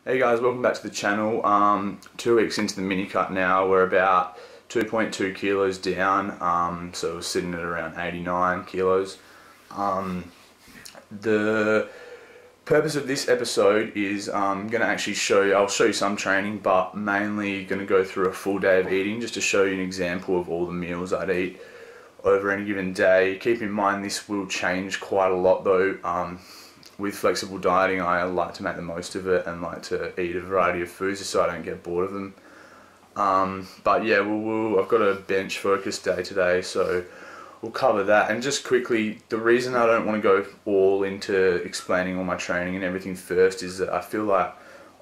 Hey guys, welcome back to the channel. 2 weeks into the mini cut now. We're about 2.2 kilos down, so we're sitting at around 89 kilos. The purpose of this episode is I'm going to actually I'll show you some training, but mainly going to go through a full day of eating just to show you an example of all the meals I'd eat over any given day. Keep in mind this will change quite a lot though. With flexible dieting, I like to make the most of it and like to eat a variety of foods just so I don't get bored of them. But yeah, I've got a bench focus day today, so we'll cover that. And just quickly, the reason I don't want to go all into explaining all my training and everything first is that I feel like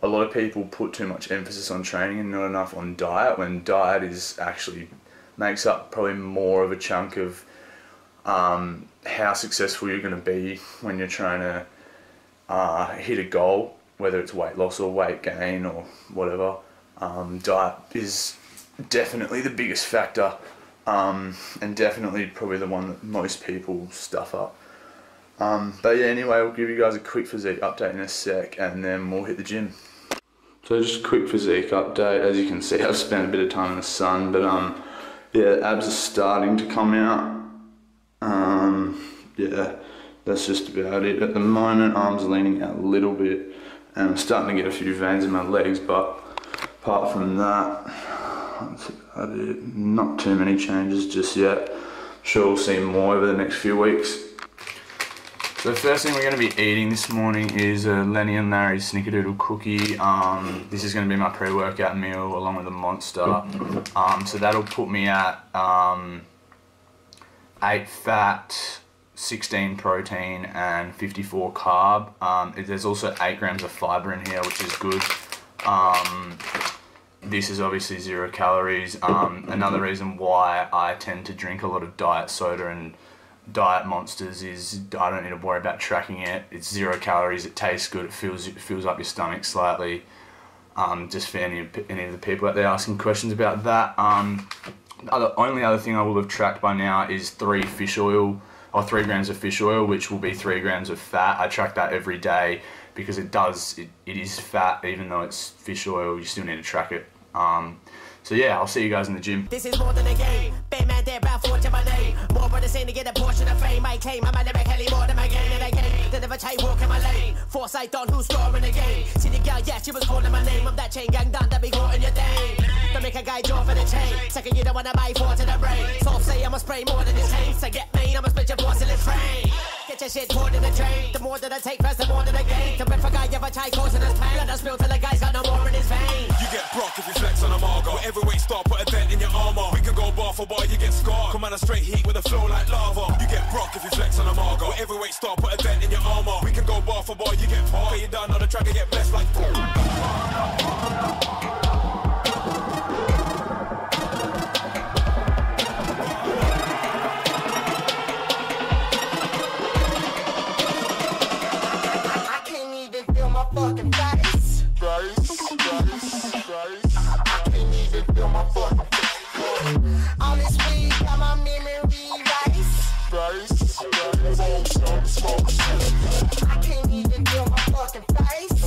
a lot of people put too much emphasis on training and not enough on diet, when diet is actually makes up probably more of a chunk of how successful you're going to be when you're trying to hit a goal, whether it's weight loss or weight gain or whatever. Diet is definitely the biggest factor, and definitely probably the one that most people stuff up. But yeah, anyway, we'll give you guys a quick physique update in a sec and then we'll hit the gym. So just a quick physique update. As you can see, I've spent a bit of time in the sun, but yeah, abs are starting to come out. Yeah, that's just about it. At the moment, arms are leaning out a little bit and I'm starting to get a few veins in my legs, but apart from that, that's about it. Not too many changes just yet. I'm sure we'll see more over the next few weeks. So the first thing we're going to be eating this morning is a Lenny and Larry's Snickerdoodle cookie. This is going to be my pre-workout meal along with a Monster. So that'll put me at 8 fat, 16 protein and 54 carb. There's also 8 grams of fiber in here, which is good. This is obviously 0 calories. Another reason why I tend to drink a lot of diet soda and diet Monsters is I don't need to worry about tracking it. It's 0 calories, it tastes good, it fills up your stomach slightly. Just for any of the people out there asking questions about that. The only other thing I will have tracked by now is 3 grams of fish oil, which will be 3 grams of fat. I track that every day because it is fat, even though it's fish oil, you still need to track it. So yeah, I'll see you guys in the gym. This is more than a game. Man, they're about fortune my name. More for the same to get a portion of fame. I claim I'm a lyric heli more than my game in a game. They never take walk in my lane. Foresight on who's scoring the game. See the girl, yeah, she was calling my name. I'm that chain gang done that be caught in your day. Don't make a guy draw for the chain. Second, you don't wanna buy 4 to the brain. Soft say I'ma spray more than this haze. To get main, I'ma split your force in the train. Get your shit poured in the drain. The more that I take first, the more that I gain. The if a guy ever try causing us pain. Let us spill till the guy's got no more in his vein. You get broke if you flex on a Margo. Whatever weight start, put a dent in your armor. We can go bar for bar, you get scarred. Come on a straight heat with a flow like lava. You get broke if you flex on a Margo. Whatever weight start, put a dent in your armor. We can go bar for bar, you get parked. Pay you down on the track and get blessed like I can't even feel my fucking face. I can't even feel my fucking face. All this weed got my memory rice. I can't even feel my fucking face.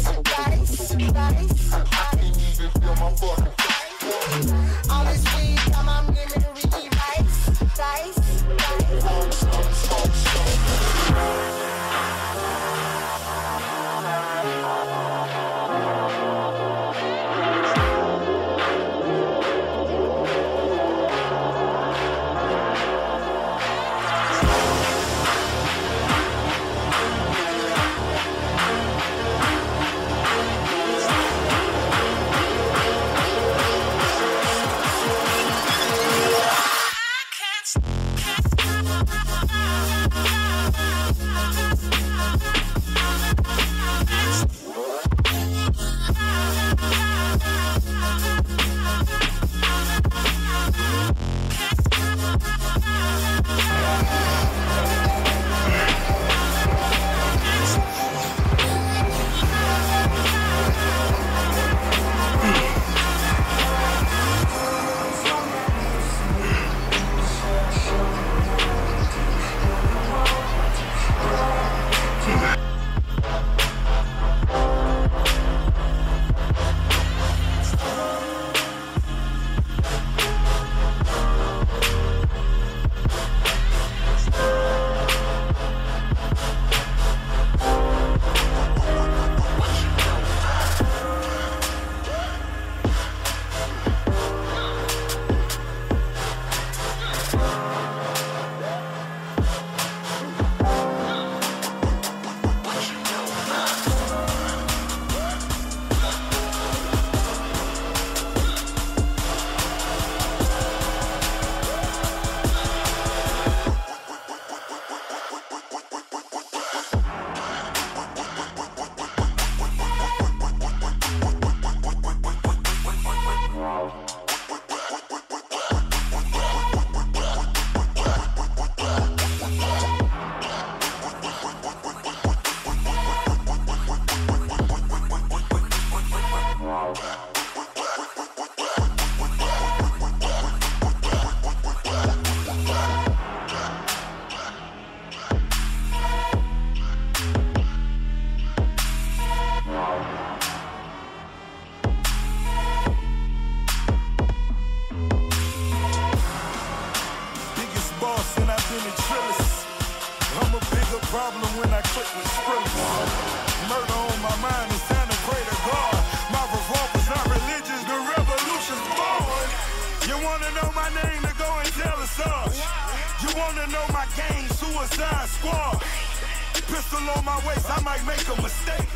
pistol on my waist, I might make a mistake.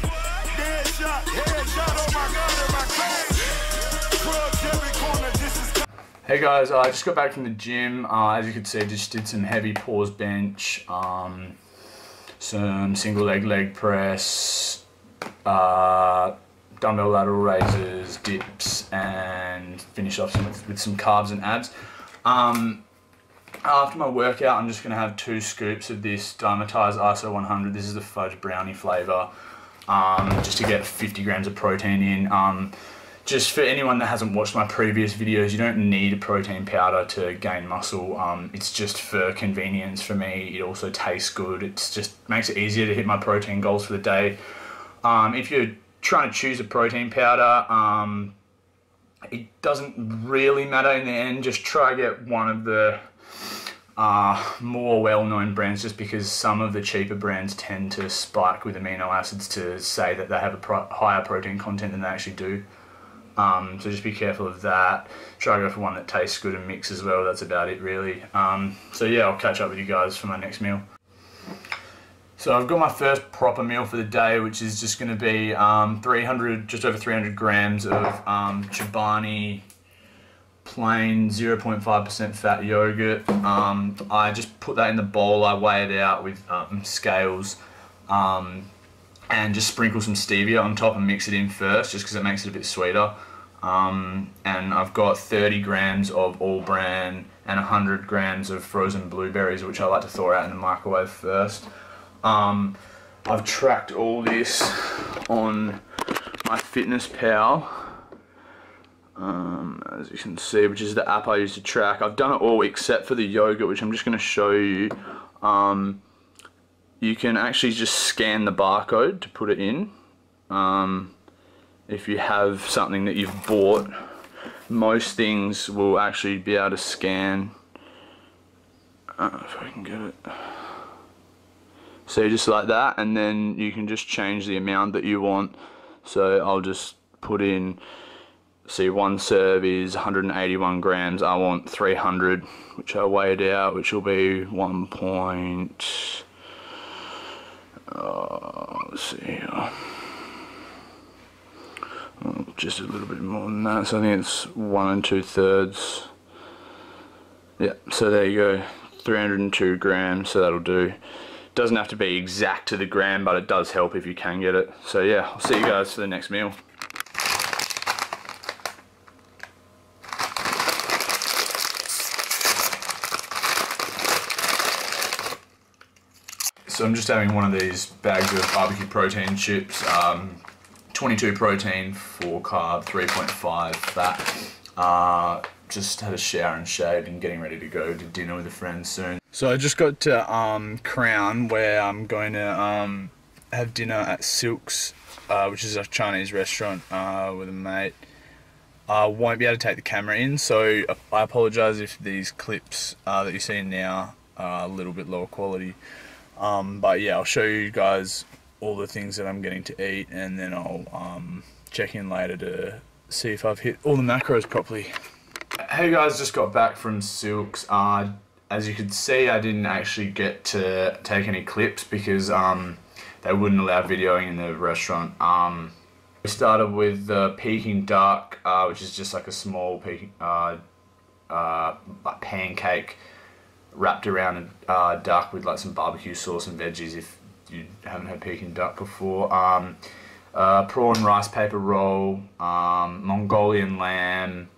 Headshot on my gun and my cage. Drugs every corner, this is. Hey guys, I just got back from the gym. As you can see, just did some heavy pause bench, some single leg press, dumbbell lateral raises, dips, and finish off with some carbs and abs. After my workout, I'm just going to have 2 scoops of this Dymatize ISO 100. This is the fudge brownie flavour, just to get 50 grams of protein in. Just for anyone that hasn't watched my previous videos, you don't need a protein powder to gain muscle. It's just for convenience for me. It also tastes good. It just makes it easier to hit my protein goals for the day. If you're trying to choose a protein powder, it doesn't really matter in the end. Just try to get one of the more well-known brands, just because some of the cheaper brands tend to spike with amino acids to say that they have a higher protein content than they actually do. So just be careful of that. Try to go for one that tastes good and mix as well. That's about it really. So yeah, I'll catch up with you guys for my next meal. So I've got my first proper meal for the day, which is just going to be just over 300 grams of Chobani plain 0.5% fat yogurt. I just put that in the bowl. I weigh it out with scales. And just sprinkle some stevia on top and mix it in first, just because it makes it a bit sweeter. And I've got 30 grams of all bran and 100 grams of frozen blueberries, which I like to thaw out in the microwave first. I've tracked all this on my FitnessPal, as you can see, which is the app I use to track. I've done it all except for the yogurt, which I'm just going to show you. You can actually just scan the barcode to put it in. If you have something that you've bought, most things will actually be able to scan. If I can get it. So just like that, and then you can just change the amount that you want. So I'll just put in, see, one serve is 181 grams. I want 300, which I weighed out, which will be let's see here. Just a little bit more than that, so I think it's 1 2/3. Yeah, so there you go, 302 grams, so that'll do. Doesn't have to be exact to the gram, but it does help if you can get it. So yeah, I'll see you guys for the next meal. So I'm just having one of these bags of barbecue protein chips, 22 protein, 4 carb, 3.5 fat. Just had a shower and shaved and getting ready to go to dinner with a friend soon. So I just got to Crown, where I'm going to have dinner at Silk's, which is a Chinese restaurant with a mate. I won't be able to take the camera in, so I apologise if these clips that you're seeing now are a little bit lower quality. But yeah, I'll show you guys all the things that I'm getting to eat, and then I'll check in later to see if I've hit all the macros properly. Hey guys, just got back from Silk's. As you can see, I didn't actually get to take any clips because they wouldn't allow videoing in the restaurant. We started with the Peking duck, which is just like a small Peking, like pancake wrapped around a duck with like some barbecue sauce and veggies if you haven't had Peking duck before. Prawn rice paper roll, Mongolian lamb,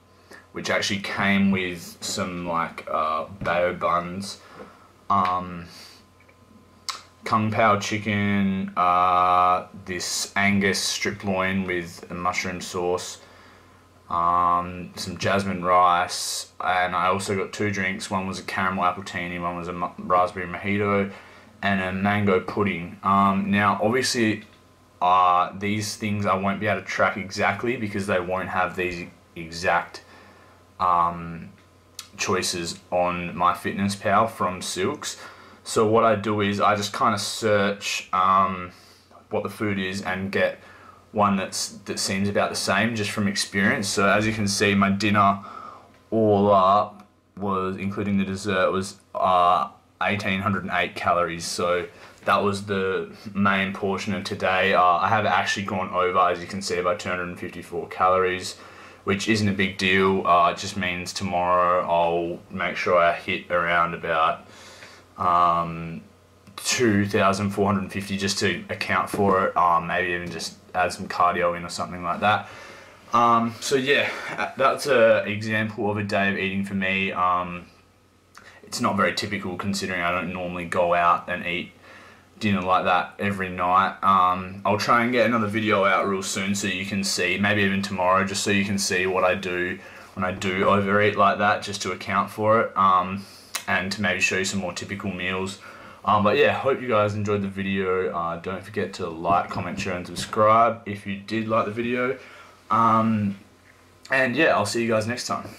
which actually came with some like bao buns, Kung Pao chicken, this Angus strip loin with a mushroom sauce, some jasmine rice, and I also got 2 drinks. One was a caramel appletini, one was a raspberry mojito, and a mango pudding. Now obviously these things I won't be able to track exactly because they won't have these exact choices on my FitnessPal from Silk's. So what I do is I just kind of search what the food is and get one that seems about the same just from experience. So as you can see, my dinner all up was, including the dessert, was 1808 calories. So that was the main portion of today. I have actually gone over, as you can see, by 254 calories, which isn't a big deal. It just means tomorrow I'll make sure I hit around about 2,450 just to account for it. Maybe even just add some cardio in or something like that. So yeah, that's an example of a day of eating for me. It's not very typical considering I don't normally go out and eat dinner like that every night. I'll try and get another video out real soon so you can see, maybe even tomorrow, just so you can see what I do when I do overeat like that, just to account for it, and to maybe show you some more typical meals. But yeah, hope you guys enjoyed the video. Don't forget to like, comment, share and subscribe if you did like the video. And yeah, I'll see you guys next time.